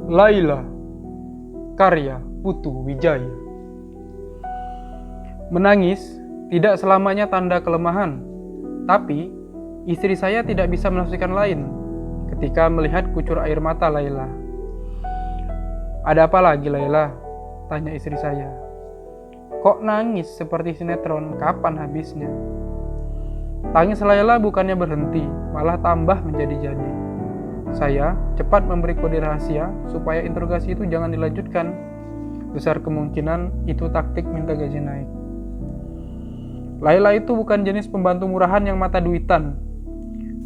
Laila, karya Putu Wijaya. Menangis tidak selamanya tanda kelemahan, tapi istri saya tidak bisa menafsirkan lain ketika melihat kucur air mata Laila. "Ada apa lagi, Laila?" tanya istri saya. "Kok nangis seperti sinetron, kapan habisnya?" Tangis Laila bukannya berhenti, malah tambah menjadi-jadi. Saya cepat memberi kode rahasia supaya interogasi itu jangan dilanjutkan. Besar kemungkinan itu taktik minta gaji naik. Laila itu bukan jenis pembantu murahan yang mata duitan.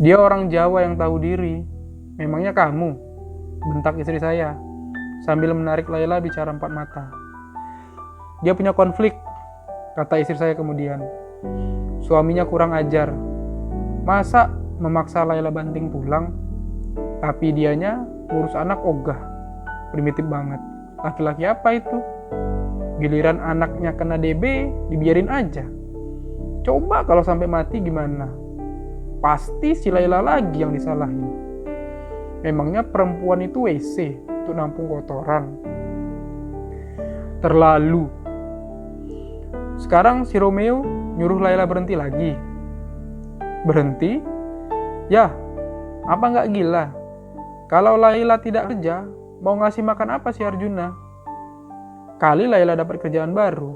Dia orang Jawa yang tahu diri. "Memangnya kamu?" bentak istri saya sambil menarik Laila bicara empat mata. "Dia punya konflik," kata istri saya kemudian. "Suaminya kurang ajar. Masa memaksa Laila banting tulang? Tapi dianya ngurus anak ogah. Primitif banget. Laki-laki apa itu? Giliran anaknya kena DB, dibiarin aja. Coba kalau sampai mati gimana? Pasti si Laila lagi yang disalahin. Memangnya perempuan itu WC untuk nampung kotoran? Terlalu. Sekarang si Romeo nyuruh Laila berhenti lagi. Berhenti? Ya, apa nggak gila? Kalau Laila tidak kerja, mau ngasih makan apa si Arjuna? Kali Laila dapat kerjaan baru.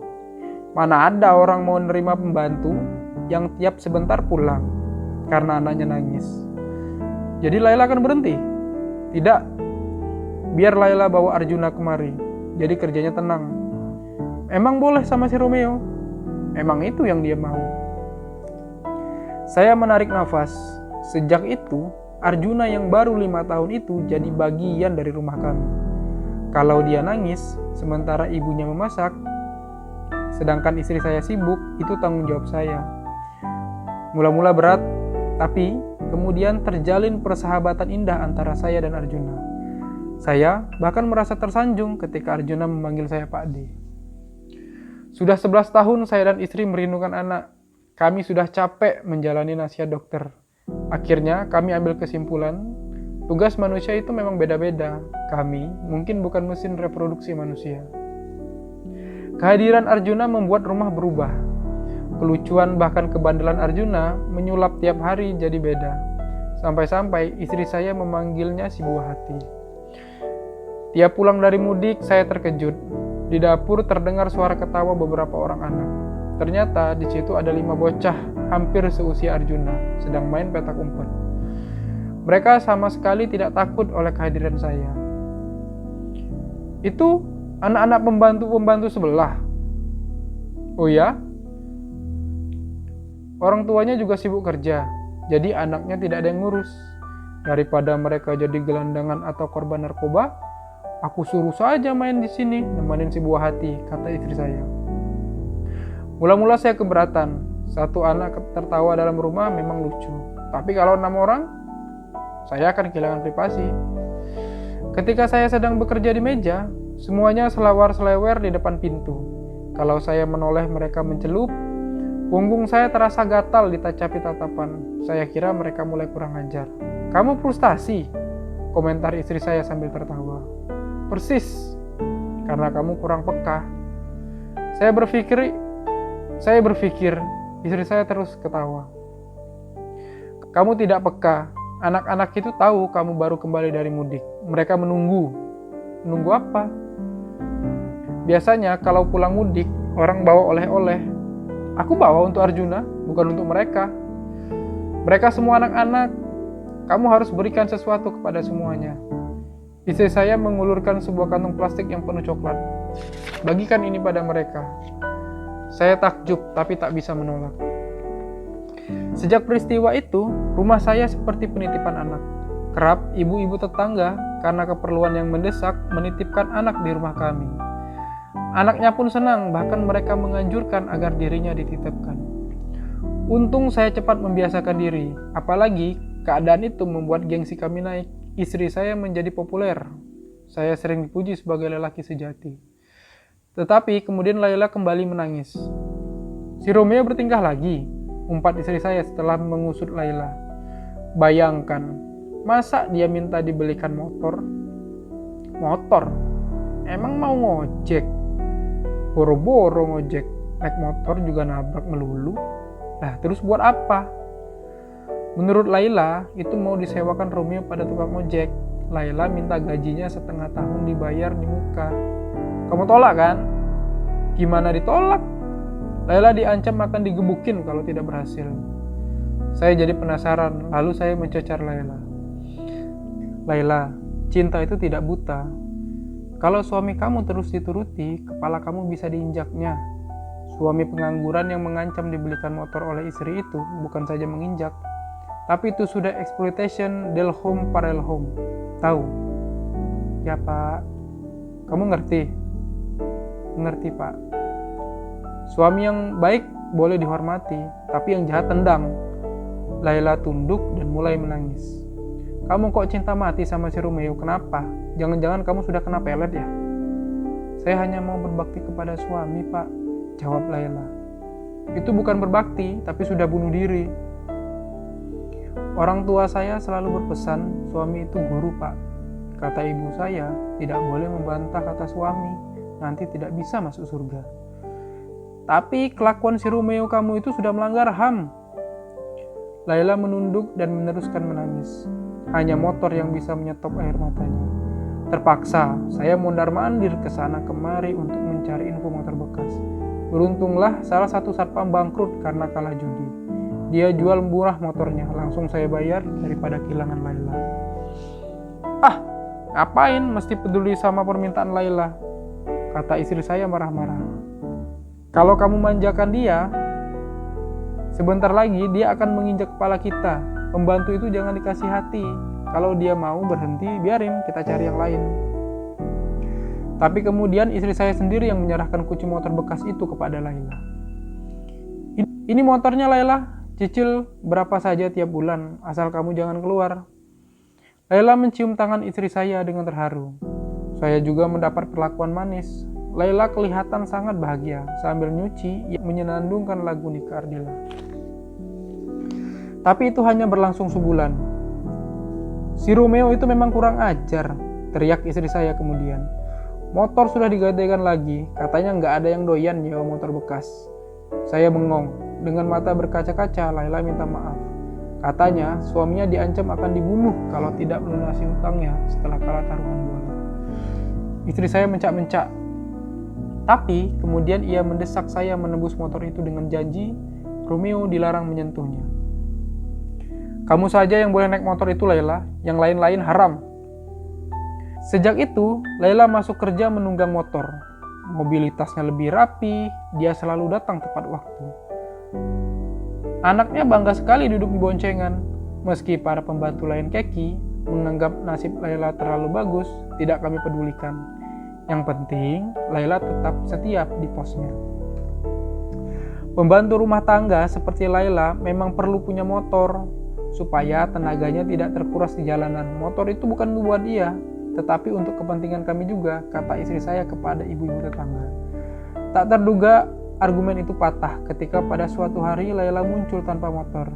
Mana ada orang mau nerima pembantu yang tiap sebentar pulang karena anaknya nangis. Jadi Laila akan berhenti? Tidak. Biar Laila bawa Arjuna kemari. Jadi kerjanya tenang. Emang boleh sama si Romeo? Emang itu yang dia mau. Saya menarik nafas. Sejak itu, Arjuna yang baru 5 tahun itu jadi bagian dari rumah kami. Kalau dia nangis, sementara ibunya memasak, sedangkan istri saya sibuk, itu tanggung jawab saya. Mula-mula berat, tapi kemudian terjalin persahabatan indah antara saya dan Arjuna. Saya bahkan merasa tersanjung ketika Arjuna memanggil saya Pak D. Sudah 11 tahun saya dan istri merindukan anak. Kami sudah capek menjalani nasihat dokter. Akhirnya kami ambil kesimpulan, tugas manusia itu memang beda-beda. Kami mungkin bukan mesin reproduksi manusia. Kehadiran Arjuna membuat rumah berubah. Kelucuan bahkan kebandelan Arjuna menyulap tiap hari jadi beda. Sampai-sampai istri saya memanggilnya si buah hati. Tiap pulang dari mudik saya terkejut. Di dapur terdengar suara ketawa beberapa orang anak. Ternyata di situ ada 5 bocah hampir seusia Arjuna sedang main petak umpet. Mereka sama sekali tidak takut oleh kehadiran saya. Itu anak-anak pembantu-pembantu sebelah. Oh ya? Orang tuanya juga sibuk kerja, jadi anaknya tidak ada yang ngurus. Daripada mereka jadi gelandangan atau korban narkoba, aku suruh saja main di sini, nemenin si buah hati, kata istri saya. Mula-mula saya keberatan. Satu anak tertawa dalam rumah memang lucu. Tapi kalau 6 orang, saya akan kehilangan privasi. Ketika saya sedang bekerja di meja, semuanya selawar-selewer di depan pintu. Kalau saya menoleh mereka mencelup, punggung saya terasa gatal ditacapi tatapan. Saya kira mereka mulai kurang ajar. "Kamu frustasi?" komentar istri saya sambil tertawa. "Persis, karena kamu kurang peka." Saya berpikir, istri saya terus ketawa. "Kamu tidak peka. Anak-anak itu tahu kamu baru kembali dari mudik. Mereka menunggu." "Menunggu apa?" "Biasanya kalau pulang mudik, orang bawa oleh-oleh. Aku bawa untuk Arjuna, bukan untuk mereka. Mereka semua anak-anak. Kamu harus berikan sesuatu kepada semuanya." Istri saya mengulurkan sebuah kantong plastik yang penuh coklat. "Bagikan ini pada mereka." Saya takjub tapi tak bisa menolak. Sejak peristiwa itu, rumah saya seperti penitipan anak. Kerap ibu-ibu tetangga karena keperluan yang mendesak menitipkan anak di rumah kami. Anaknya pun senang, bahkan mereka menganjurkan agar dirinya dititipkan. Untung saya cepat membiasakan diri, apalagi keadaan itu membuat gengsi kami naik. Istri saya menjadi populer. Saya sering dipuji sebagai lelaki sejati. Tetapi kemudian Laila kembali menangis. "Si Romeo bertingkah lagi," umpat istri saya setelah mengusut Laila. "Bayangkan, masa dia minta dibelikan motor? Motor? Emang mau ngojek? Boro-boro ngojek, naik motor juga nabrak melulu. Nah, terus buat apa? Menurut Laila, itu mau disewakan Romeo pada tukang ojek. Laila minta gajinya setengah tahun dibayar di muka. Kamu tolak kan? Gimana ditolak? Laila diancam akan digebukin kalau tidak berhasil. Saya jadi penasaran, lalu saya mencecar Laila. Laila, cinta itu tidak buta. Kalau suami kamu terus dituruti, kepala kamu bisa diinjaknya. Suami pengangguran yang mengancam dibelikan motor oleh istri itu bukan saja menginjak, tapi itu sudah exploitation del home parel home. Tahu? Ya Pak. Kamu ngerti? Ngerti Pak. Suami yang baik boleh dihormati, tapi yang jahat tendang. Laila tunduk dan mulai menangis. Kamu kok cinta mati sama si Romeo? Kenapa? Jangan-jangan kamu sudah kena pelet ya? Saya hanya mau berbakti kepada suami Pak, jawab Laila. Itu bukan berbakti, tapi sudah bunuh diri. Orang tua saya selalu berpesan, suami itu guru Pak. Kata ibu saya, tidak boleh membantah kata suami, nanti tidak bisa masuk surga. Tapi kelakuan si Romeo kamu itu sudah melanggar HAM. Laila menunduk dan meneruskan menangis. Hanya motor yang bisa menyetop air matanya. Terpaksa, saya mondar-mandir ke sana kemari untuk mencari info motor bekas. Beruntunglah salah satu satpam bangkrut karena kalah judi. Dia jual murah motornya, langsung saya bayar daripada kehilangan Laila. Ah, ngapain mesti peduli sama permintaan Laila? Kata istri saya marah-marah. Kalau kamu manjakan dia, sebentar lagi dia akan menginjak kepala kita. Pembantu itu jangan dikasih hati. Kalau dia mau berhenti, biarin, kita cari yang lain. Tapi kemudian istri saya sendiri yang menyerahkan kunci motor bekas itu kepada Laila. Ini motornya Laila, cicil berapa saja tiap bulan, asal kamu jangan keluar. Laila mencium tangan istri saya dengan terharu. Saya juga mendapat perlakuan manis. Laila kelihatan sangat bahagia sambil nyuci yang menyenandungkan lagu Nika Ardila. Tapi itu hanya berlangsung sebulan. Si Romeo itu memang kurang ajar, teriak istri saya kemudian. Motor sudah digadaikan lagi, katanya nggak ada yang doyan nyewa motor bekas. Saya bengong, dengan mata berkaca-kaca Laila minta maaf. Katanya suaminya diancam akan dibunuh kalau tidak melunasi hutangnya setelah kalah taruhan bola. Istri saya mencak-mencak. Tapi kemudian ia mendesak saya menebus motor itu dengan janji Romeo dilarang menyentuhnya. Kamu saja yang boleh naik motor itu Laila, yang lain-lain haram. Sejak itu, Laila masuk kerja menunggang motor. Mobilitasnya lebih rapi, dia selalu datang tepat waktu. Anaknya bangga sekali duduk di boncengan. Meski para pembantu lain keki menganggap nasib Laila terlalu bagus, tidak kami pedulikan. Yang penting, Laila tetap setia di posnya. Pembantu rumah tangga seperti Laila memang perlu punya motor, supaya tenaganya tidak terkuras di jalanan. Motor itu bukan buat dia, tetapi untuk kepentingan kami juga, kata istri saya kepada ibu-ibu tetangga. Tak terduga, argumen itu patah ketika pada suatu hari Laila muncul tanpa motor.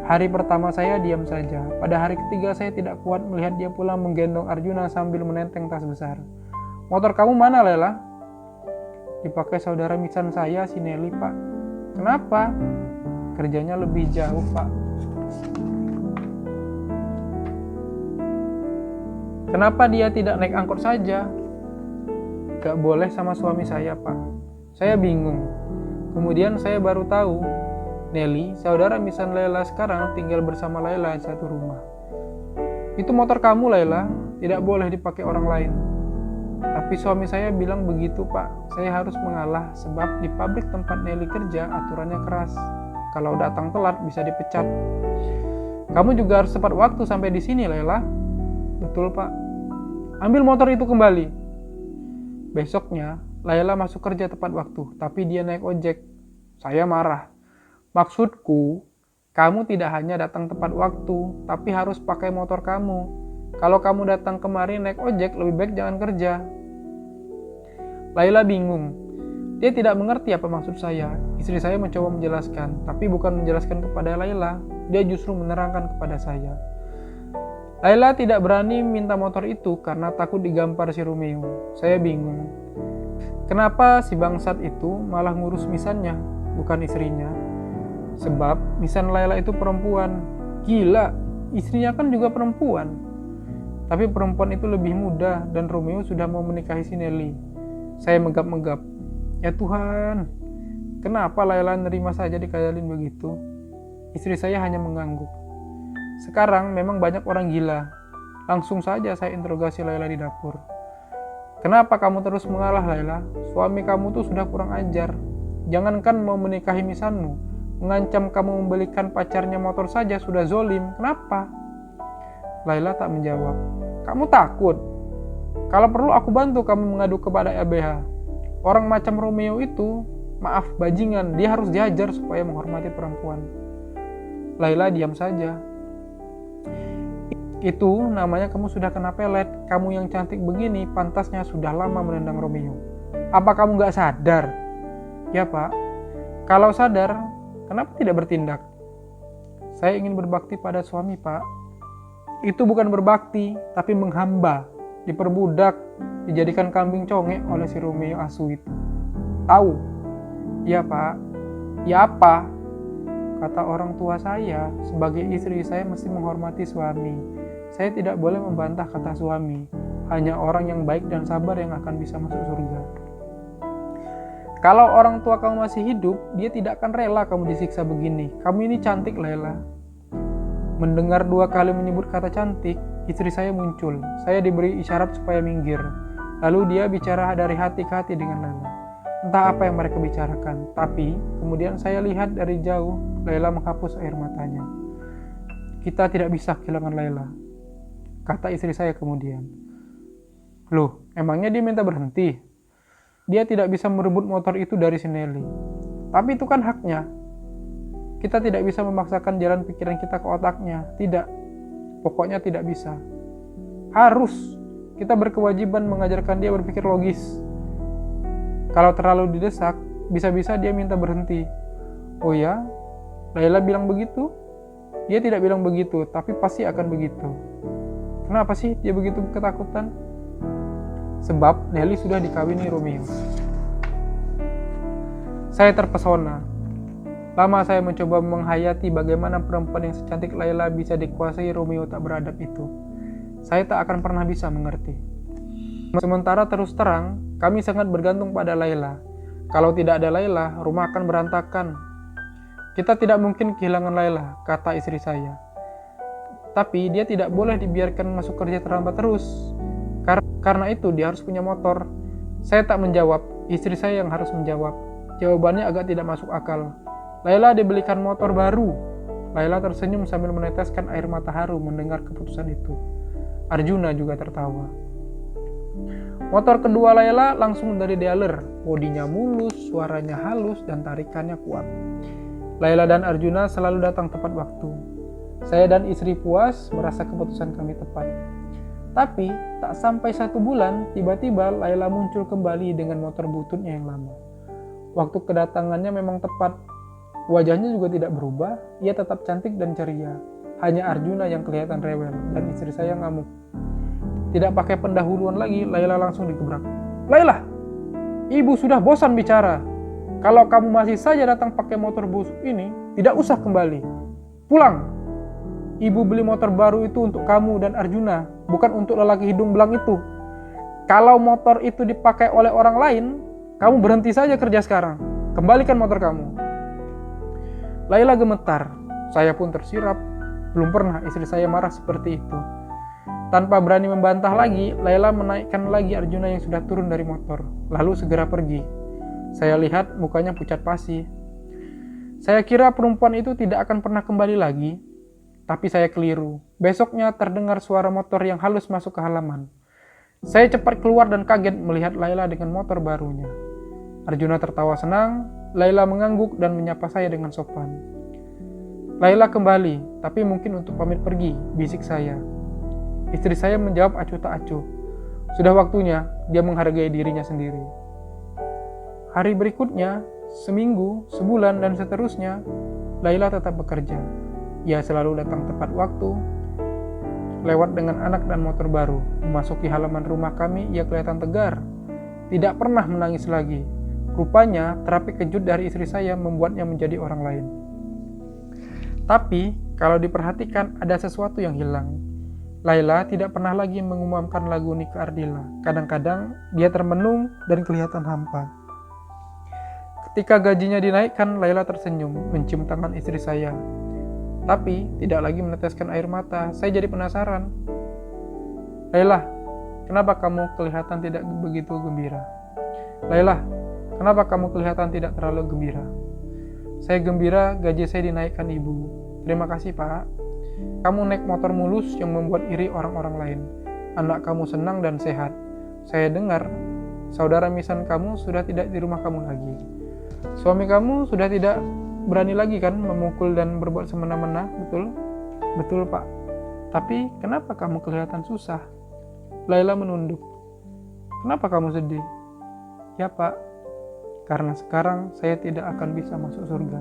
Hari pertama saya diam saja. Pada hari ketiga saya tidak kuat melihat dia pulang menggendong Arjuna sambil menenteng tas besar. Motor kamu mana Laila? Dipakai saudara misan saya, si Nelly Pak. Kenapa? Kerjanya lebih jauh Pak. Kenapa dia tidak naik angkot saja? Gak boleh sama suami saya Pak. Saya bingung. Kemudian saya baru tahu, Nelly, saudara misan Laila sekarang tinggal bersama Laila di satu rumah. Itu motor kamu Laila, tidak boleh dipakai orang lain. Tapi suami saya bilang begitu Pak. Saya harus mengalah sebab di pabrik tempat Nelly kerja aturannya keras. Kalau datang telat bisa dipecat. Kamu juga harus tepat waktu sampai di sini Laila. Betul Pak. Ambil motor itu kembali. Besoknya, Laila masuk kerja tepat waktu, tapi dia naik ojek. Saya marah. Maksudku, kamu tidak hanya datang tepat waktu, tapi harus pakai motor kamu. Kalau kamu datang kemari naik ojek, lebih baik jangan kerja. Laila bingung. Dia tidak mengerti apa maksud saya. Istri saya mencoba menjelaskan, tapi bukan menjelaskan kepada Laila. Dia justru menerangkan kepada saya. Laila tidak berani minta motor itu karena takut digampar si Romeo. Saya bingung. Kenapa si bangsat itu malah ngurus misannya, bukan istrinya? Sebab misan Laila itu perempuan. Gila, istrinya kan juga perempuan. Tapi perempuan itu lebih muda dan Romeo sudah mau menikahi si Nelly. Saya menggap-menggap. Ya Tuhan, kenapa Laila nerima saja dikadalin begitu? Istri saya hanya mengangguk. Sekarang memang banyak orang gila. Langsung saja saya interogasi Laila di dapur. Kenapa kamu terus mengalah, Laila? Suami kamu tuh sudah kurang ajar. Jangankan mau menikahi misanmu, mengancam kamu membelikan pacarnya motor saja sudah zolim. Kenapa? Laila tak menjawab. Kamu takut? Kalau perlu aku bantu kamu mengadu kepada LBH. Orang macam Romeo itu, maaf bajingan, dia harus diajar supaya menghormati perempuan. Laila diam saja. Itu namanya kamu sudah kena pelet. Kamu yang cantik begini pantasnya sudah lama menendang Romeo. Apa kamu gak sadar? Ya Pak. Kalau sadar, kenapa tidak bertindak? Saya ingin berbakti pada suami Pak. Itu bukan berbakti, tapi menghamba. Diperbudak, dijadikan kambing congek oleh si Romeo asu itu. Tahu? Ya Pak. Ya apa? Kata orang tua saya, sebagai istri saya mesti menghormati suami. Saya tidak boleh membantah kata suami. Hanya orang yang baik dan sabar yang akan bisa masuk surga. Kalau orang tua kamu masih hidup, dia tidak akan rela kamu disiksa begini. Kamu ini cantik, Laila. Mendengar 2 kali menyebut kata cantik, istri saya muncul. Saya diberi isyarat supaya minggir. Lalu dia bicara dari hati ke hati dengan Laila. Entah apa yang mereka bicarakan, tapi kemudian saya lihat dari jauh, Laila menghapus air matanya. Kita tidak bisa kehilangan Laila, kata istri saya kemudian. Loh, emangnya dia minta berhenti? Dia tidak bisa merebut motor itu dari si Nelly. Tapi itu kan haknya. Kita tidak bisa memaksakan jalan pikiran kita ke otaknya. Tidak. Pokoknya tidak bisa. Harus. Kita berkewajiban mengajarkan dia berpikir logis. Kalau terlalu didesak, bisa-bisa dia minta berhenti. Oh ya? Laila bilang begitu? Dia tidak bilang begitu, tapi pasti akan begitu. Kenapa sih dia begitu ketakutan? Sebab Nelly sudah dikawini Romeo. Saya terpesona. Lama saya mencoba menghayati bagaimana perempuan yang secantik Laila bisa dikuasai Romeo tak beradab itu. Saya tak akan pernah bisa mengerti. Sementara terus terang, kami sangat bergantung pada Laila. Kalau tidak ada Laila, rumah akan berantakan. Kita tidak mungkin kehilangan Laila, kata istri saya. Tapi dia tidak boleh dibiarkan masuk kerja terlambat terus. Karena itu dia harus punya motor. Saya tak menjawab, istri saya yang harus menjawab. Jawabannya agak tidak masuk akal. Laila dibelikan motor baru. Laila tersenyum sambil meneteskan air mata haru mendengar keputusan itu. Arjuna juga tertawa. Motor kedua Laila langsung dari dealer. Bodinya mulus, suaranya halus, dan tarikannya kuat. Laila dan Arjuna selalu datang tepat waktu. Saya dan istri puas merasa keputusan kami tepat. Tapi, tak sampai 1 bulan, tiba-tiba Laila muncul kembali dengan motor bututnya yang lama. Waktu kedatangannya memang tepat. Wajahnya juga tidak berubah, ia tetap cantik dan ceria. Hanya Arjuna yang kelihatan rewel, dan istri saya ngamuk. Tidak pakai pendahuluan lagi, Laila langsung digebrak. Laila, ibu sudah bosan bicara. Kalau kamu masih saja datang pakai motor busuk ini, tidak usah kembali. Pulang! Ibu beli motor baru itu untuk kamu dan Arjuna, bukan untuk lelaki hidung belang itu. Kalau motor itu dipakai oleh orang lain, kamu berhenti saja kerja sekarang. Kembalikan motor kamu. Laila gemetar. Saya pun tersirap. Belum pernah istri saya marah seperti itu. Tanpa berani membantah lagi, Laila menaikkan lagi Arjuna yang sudah turun dari motor, lalu segera pergi. Saya lihat mukanya pucat pasi. Saya kira perempuan itu tidak akan pernah kembali lagi. Tapi saya keliru. Besoknya terdengar suara motor yang halus masuk ke halaman. Saya cepat keluar dan kaget melihat Laila dengan motor barunya. Arjuna tertawa senang, Laila mengangguk dan menyapa saya dengan sopan. Laila kembali, tapi mungkin untuk pamit pergi, bisik saya. Istri saya menjawab acuh tak acuh. Sudah waktunya dia menghargai dirinya sendiri. Hari berikutnya, seminggu, sebulan, dan seterusnya, Laila tetap bekerja. Ia selalu datang tepat waktu. lewat dengan anak dan motor baru. Memasuki halaman rumah kami, ia kelihatan tegar. Tidak pernah menangis lagi. Rupanya, terapi kejut dari istri saya membuatnya menjadi orang lain. Tapi, kalau diperhatikan, ada sesuatu yang hilang. Laila tidak pernah lagi mengumandangkan lagu ini ke Ardila. Kadang-kadang, dia termenung dan kelihatan hampa. Ketika gajinya dinaikkan, Laila tersenyum, mencium tangan istri saya. Tapi, tidak lagi meneteskan air mata. Saya jadi penasaran. Laila, kenapa kamu kelihatan tidak begitu gembira? Laila, kenapa kamu kelihatan tidak terlalu gembira? Saya gembira gaji saya dinaikkan ibu. Terima kasih, Pak. Kamu naik motor mulus yang membuat iri orang-orang lain. Anak kamu senang dan sehat. Saya dengar, saudara misan kamu sudah tidak di rumah kamu lagi. Suami kamu sudah tidak berani lagi kan memukul dan berbuat semena-mena, betul? Betul, Pak. Tapi kenapa kamu kelihatan susah? Laila menunduk. Kenapa kamu sedih? Ya, Pak. Karena sekarang saya tidak akan bisa masuk surga.